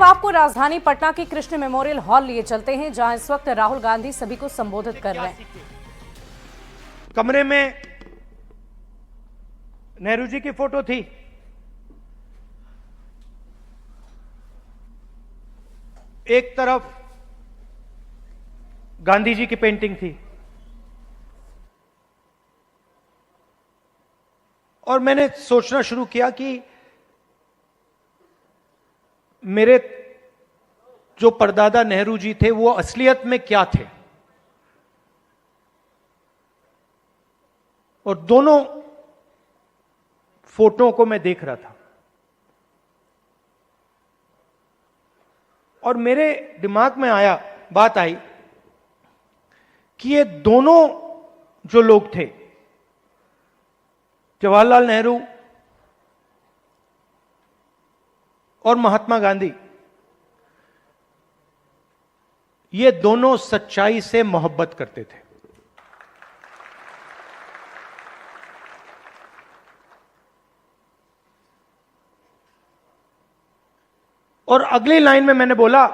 आपको राजधानी पटना के कृष्ण मेमोरियल हॉल लिए चलते हैं, जहां इस वक्त राहुल गांधी सभी को संबोधित कर रहे हैं। कमरे में नेहरू जी की फोटो थी, एक तरफ गांधी जी की पेंटिंग थी, और मैंने सोचना शुरू किया कि मेरे जो परदादा नेहरू जी थे वो असलियत में क्या थे। और दोनों फोटो को मैं देख रहा था और मेरे दिमाग में बात आई कि ये दोनों जो लोग थे, जवाहरलाल नेहरू और महात्मा गांधी, ये दोनों सच्चाई से मोहब्बत करते थे। और अगली लाइन में मैंने बोला,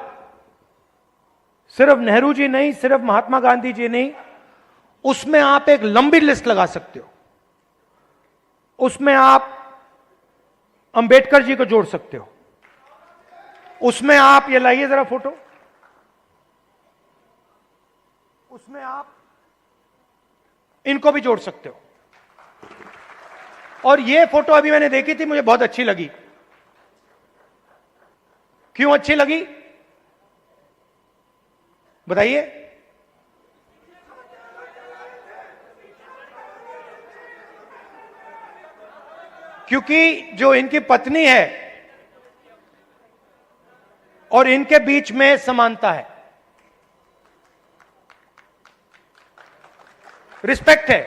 सिर्फ नेहरू जी नहीं, सिर्फ महात्मा गांधी जी नहीं, उसमें आप एक लंबी लिस्ट लगा सकते हो। उसमें आप अंबेडकर जी को जोड़ सकते हो, उसमें आप ये लाइए जरा फोटो, उसमें आप इनको भी जोड़ सकते हो। और ये फोटो अभी मैंने देखी थी, मुझे बहुत अच्छी लगी। क्यों अच्छी लगी बताइए? क्योंकि जो इनकी पत्नी है और इनके बीच में समानता है, रिस्पेक्ट है।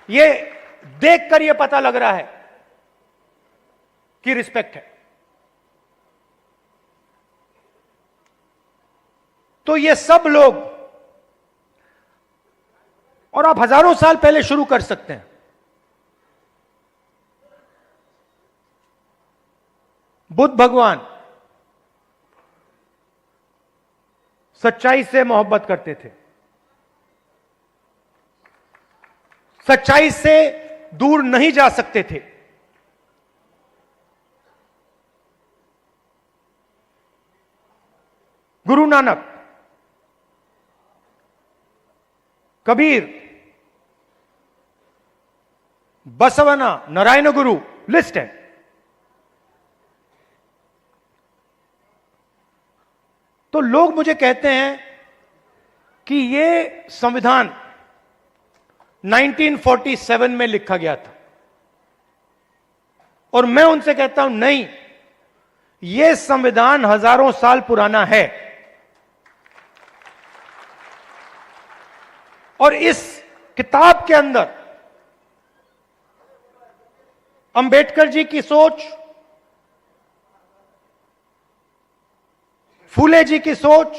ये देखकर ये पता लग रहा है कि रिस्पेक्ट है। तो ये सब लोग, और आप हजारों साल पहले शुरू कर सकते हैं। बुद्ध भगवान सच्चाई से मोहब्बत करते थे, सच्चाई से दूर नहीं जा सकते थे। गुरु नानक, कबीर, बसवना, नारायण गुरु, लिस्ट है। तो लोग मुझे कहते हैं कि ये संविधान 1947 में लिखा गया था, और मैं उनसे कहता हूं नहीं, यह संविधान हजारों साल पुराना है। और इस किताब के अंदर अंबेडकर जी की सोच, फूले जी की सोच,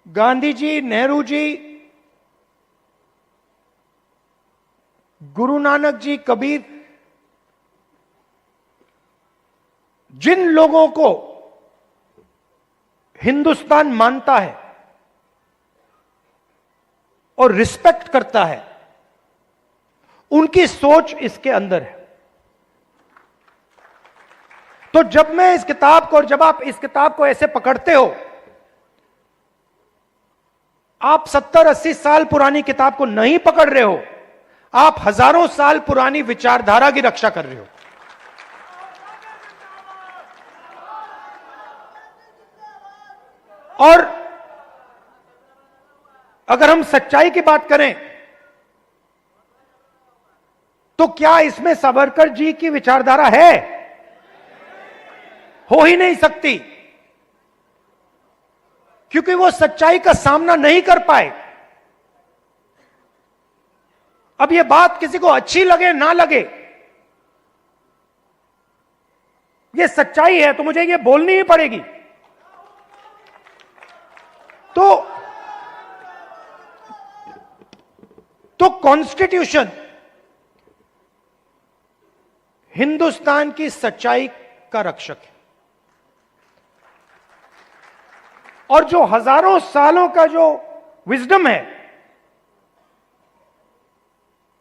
गांधी जी, नेहरू जी, गुरु नानक जी, कबीर, जिन लोगों को हिंदुस्तान मानता है और रिस्पेक्ट करता है, उनकी सोच इसके अंदर है। तो जब मैं इस किताब को, और जब आप इस किताब को ऐसे पकड़ते हो, आप 70-80 साल पुरानी किताब को नहीं पकड़ रहे हो, आप हजारों साल पुरानी विचारधारा की रक्षा कर रहे हो। और अगर हम सच्चाई की बात करें तो क्या इसमें सावरकर जी की विचारधारा है? हो ही नहीं सकती, क्योंकि वो सच्चाई का सामना नहीं कर पाए। अब ये बात किसी को अच्छी लगे ना लगे, ये सच्चाई है, तो मुझे ये बोलनी ही पड़ेगी। तो कॉन्स्टिट्यूशन हिंदुस्तान की सच्चाई का रक्षक है। और जो हजारों सालों का जो विजडम है,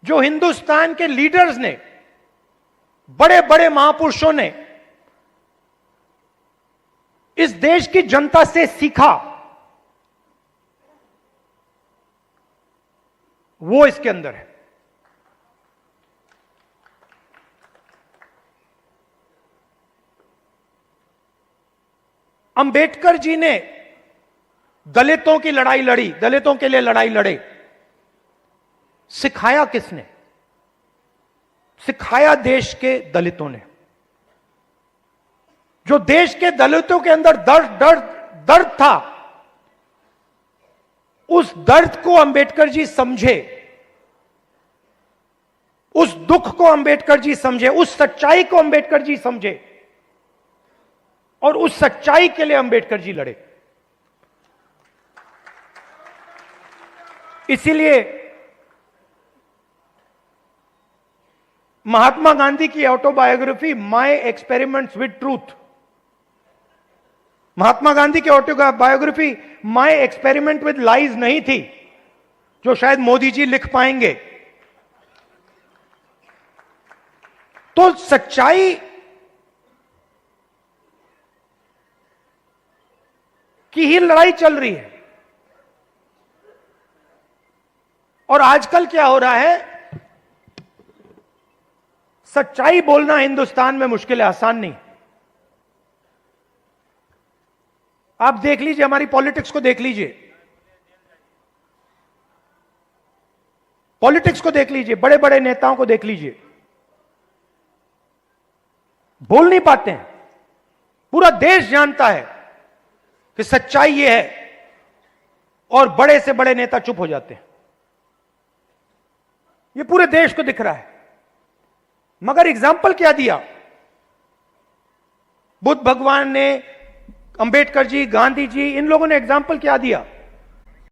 जो हिंदुस्तान के लीडर्स ने, बड़े बड़े महापुरुषों ने इस देश की जनता से सीखा, वो इसके अंदर है। अंबेडकर जी ने दलितों की लड़ाई लड़ी, दलितों के लिए लड़ाई लड़े। सिखाया किसने? सिखाया देश के दलितों ने। जो देश के दलितों के अंदर दर्द था, उस दर्द को अंबेडकर जी समझे, उस दुख को अंबेडकर जी समझे, उस सच्चाई को अंबेडकर जी समझे, और उस सच्चाई के लिए अंबेडकर जी लड़े। इसीलिए महात्मा गांधी की autobiography my experiments with truth, Mahatma Gandhi की autobiography my experiment with lies नहीं थी, जो शायद मोदी जी लिख पाएंगे। तो सच्चाई की ही लड़ाई चल रही है। और आजकल क्या हो रहा है, सच्चाई बोलना हिंदुस्तान में मुश्किल है, आसान नहीं। आप देख लीजिए, हमारी पॉलिटिक्स को देख लीजिए, पॉलिटिक्स को देख लीजिए, बड़े बड़े नेताओं को देख लीजिए, बोल नहीं पाते हैं। पूरा देश जानता है कि सच्चाई यह है, और बड़े से बड़े नेता चुप हो जाते हैं। ये पूरे देश को दिख रहा है। मगर एग्जाम्पल क्या दिया? बुद्ध भगवान ने, अंबेडकर जी, गांधी जी, इन लोगों ने एग्जाम्पल क्या दिया?